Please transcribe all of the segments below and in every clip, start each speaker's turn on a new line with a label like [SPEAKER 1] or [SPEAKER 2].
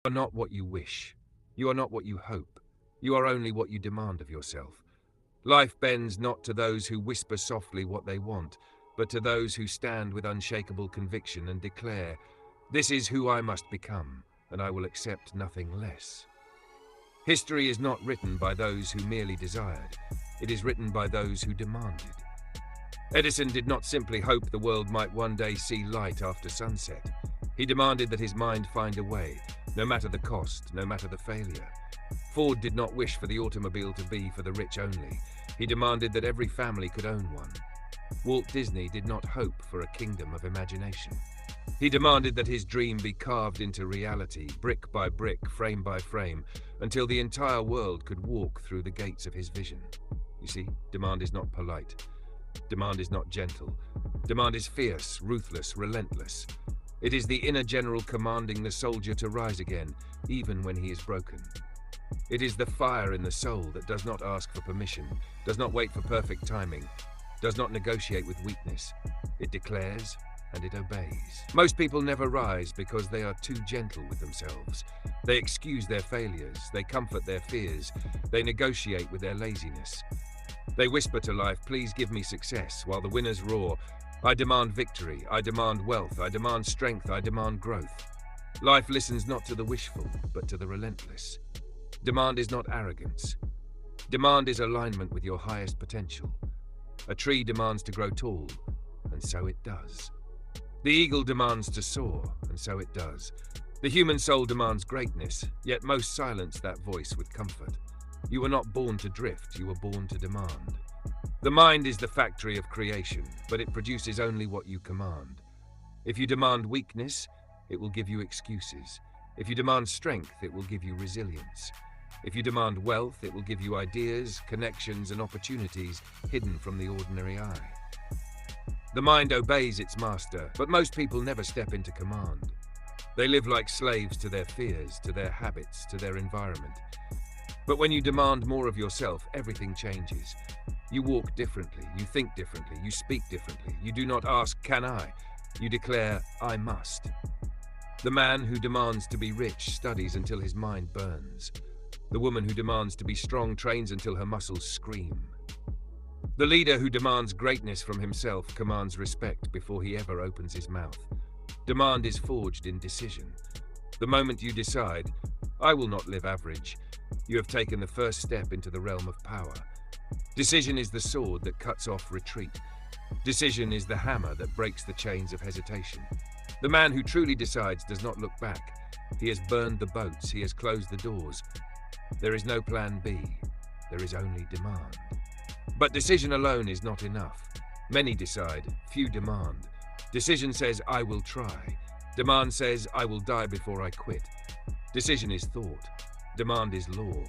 [SPEAKER 1] You are not what you wish. You are not what you hope. You are only what you demand of yourself. Life bends not to those who whisper softly what they want, but to those who stand with unshakable conviction and declare, "This is who I must become, and I will accept nothing less." History is not written by those who merely desired. It is written by those who demanded. Edison did not simply hope the world might one day see light after sunset. He demanded that his mind find a way, no matter the cost, no matter the failure. Ford did not wish for the automobile to be for the rich only. He demanded that every family could own one. Walt Disney did not hope for a kingdom of imagination. He demanded that his dream be carved into reality, brick by brick, frame by frame, until the entire world could walk through the gates of his vision. You see, demand is not polite. Demand is not gentle. Demand is fierce, ruthless, relentless. It is the inner general commanding the soldier to rise again, even when he is broken. It is the fire in the soul that does not ask for permission, does not wait for perfect timing, does not negotiate with weakness. It declares and it obeys. Most people never rise because they are too gentle with themselves. They excuse their failures, they comfort their fears, they negotiate with their laziness. They whisper to life, "Please give me success," while the winners roar, "I demand victory, I demand wealth, I demand strength, I demand growth." Life listens not to the wishful, but to the relentless. Demand is not arrogance. Demand is alignment with your highest potential. A tree demands to grow tall, and so it does. The eagle demands to soar, and so it does. The human soul demands greatness, yet most silence that voice with comfort. You were not born to drift, you were born to demand. The mind is the factory of creation, but it produces only what you command. If you demand weakness, it will give you excuses. If you demand strength, it will give you resilience. If you demand wealth, it will give you ideas, connections, and opportunities hidden from the ordinary eye. The mind obeys its master, but most people never step into command. They live like slaves to their fears, to their habits, to their environment. But when you demand more of yourself, everything changes. You walk differently, you think differently, you speak differently. You do not ask, "Can I?" You declare, "I must." The man who demands to be rich studies until his mind burns. The woman who demands to be strong trains until her muscles scream. The leader who demands greatness from himself commands respect before he ever opens his mouth. Demand is forged in decision. The moment you decide, "I will not live average," you have taken the first step into the realm of power. Decision is the sword that cuts off retreat. Decision is the hammer that breaks the chains of hesitation. The man who truly decides does not look back. He has burned the boats, he has closed the doors. There is no plan B, there is only demand. But decision alone is not enough. Many decide, few demand. Decision says, "I will try." Demand says, "I will die before I quit." Decision is thought. Demand is law.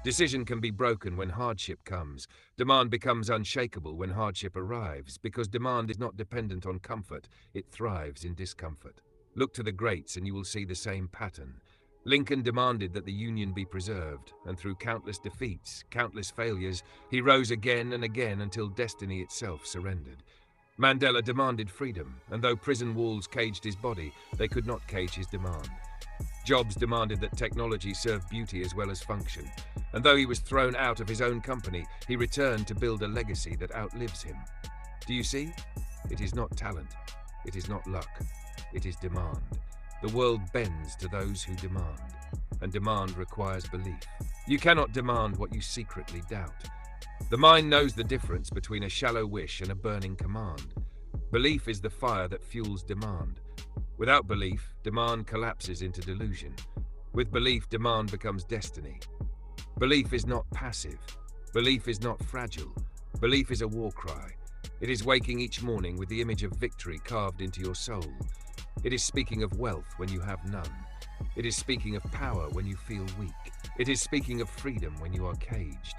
[SPEAKER 1] Decision can be broken when hardship comes. Demand becomes unshakable when hardship arrives, because demand is not dependent on comfort, it thrives in discomfort. Look to the greats and you will see the same pattern. Lincoln demanded that the Union be preserved, and through countless defeats, countless failures, he rose again and again until destiny itself surrendered. Mandela demanded freedom, and though prison walls caged his body, they could not cage his demand. Jobs demanded that technology serve beauty as well as function, and though he was thrown out of his own company, he returned to build a legacy that outlives him. Do you see? It is not talent, it is not luck, it is demand. The world bends to those who demand, and demand requires belief. You cannot demand what you secretly doubt. The mind knows the difference between a shallow wish and a burning command. Belief is the fire that fuels demand. Without belief, demand collapses into delusion. With belief, demand becomes destiny. Belief is not passive. Belief is not fragile. Belief is a war cry. It is waking each morning with the image of victory carved into your soul. It is speaking of wealth when you have none. It is speaking of power when you feel weak. It is speaking of freedom when you are caged.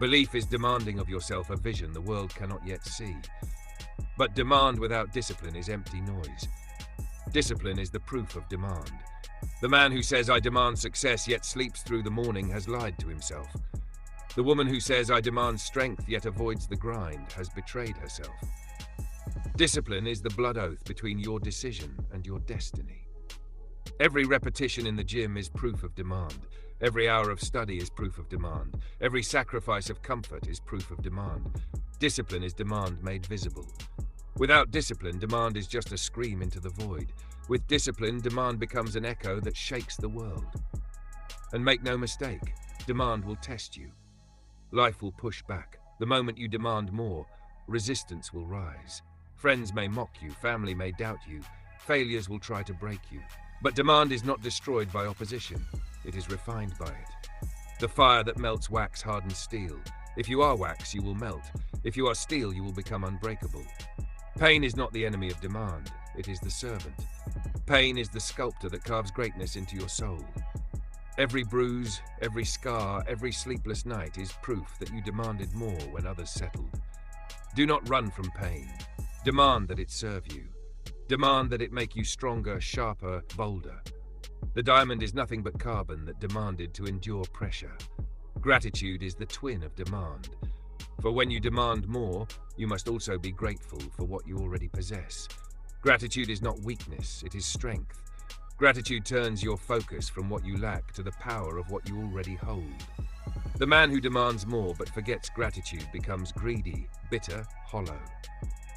[SPEAKER 1] Belief is demanding of yourself a vision the world cannot yet see. But demand without discipline is empty noise. Discipline is the proof of demand. The man who says, "I demand success," yet sleeps through the morning has lied to himself. The woman who says, "I demand strength," yet avoids the grind, has betrayed herself. Discipline is the blood oath between your decision and your destiny. Every repetition in the gym is proof of demand. Every hour of study is proof of demand. Every sacrifice of comfort is proof of demand. Discipline is demand made visible. Without discipline, demand is just a scream into the void. With discipline, demand becomes an echo that shakes the world. And make no mistake, demand will test you. Life will push back. The moment you demand more, resistance will rise. Friends may mock you, family may doubt you, failures will try to break you. But demand is not destroyed by opposition, it is refined by it. The fire that melts wax hardens steel. If you are wax, you will melt. If you are steel, you will become unbreakable. Pain is not the enemy of demand, it is the servant. Pain is the sculptor that carves greatness into your soul. Every bruise, every scar, every sleepless night is proof that you demanded more when others settled. Do not run from pain. Demand that it serve you. Demand that it make you stronger, sharper, bolder. The diamond is nothing but carbon that demanded to endure pressure. Gratitude is the twin of demand. For when you demand more, you must also be grateful for what you already possess. Gratitude is not weakness, it is strength. Gratitude turns your focus from what you lack to the power of what you already hold. The man who demands more but forgets gratitude becomes greedy, bitter, hollow.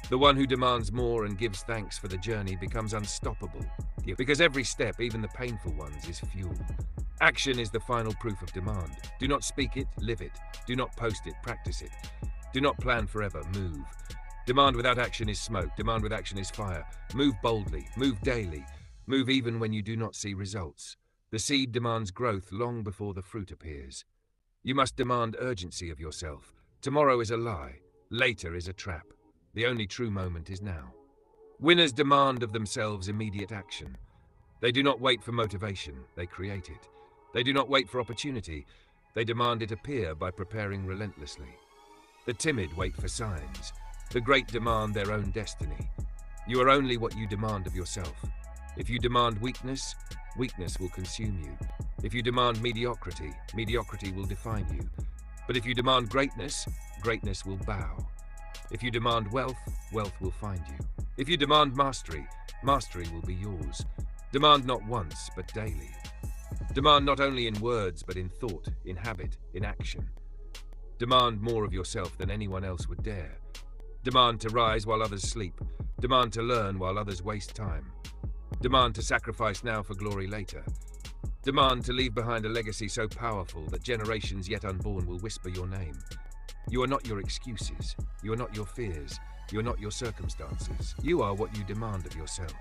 [SPEAKER 1] The one who demands more and gives thanks for the journey becomes unstoppable, because every step, even the painful ones, is fuel. Action is the final proof of demand. Do not speak it, live it. Do not post it, practice it. Do not plan forever, move. Demand without action is smoke. Demand with action is fire. Move boldly, move daily. Move even when you do not see results. The seed demands growth long before the fruit appears. You must demand urgency of yourself. Tomorrow is a lie. Later is a trap. The only true moment is now. Winners demand of themselves immediate action. They do not wait for motivation, they create it. They do not wait for opportunity, they demand it appear by preparing relentlessly. The timid wait for signs. The great demand their own destiny. You are only what you demand of yourself. If you demand weakness, weakness will consume you. If you demand mediocrity, mediocrity will define you. But if you demand greatness, greatness will bow. If you demand wealth, wealth will find you. If you demand mastery, mastery will be yours. Demand not once, but daily. Demand not only in words, but in thought, in habit, in action. Demand more of yourself than anyone else would dare. Demand to rise while others sleep. Demand to learn while others waste time. Demand to sacrifice now for glory later. Demand to leave behind a legacy so powerful that generations yet unborn will whisper your name. You are not your excuses. You are not your fears. You are not your circumstances. You are what you demand of yourself.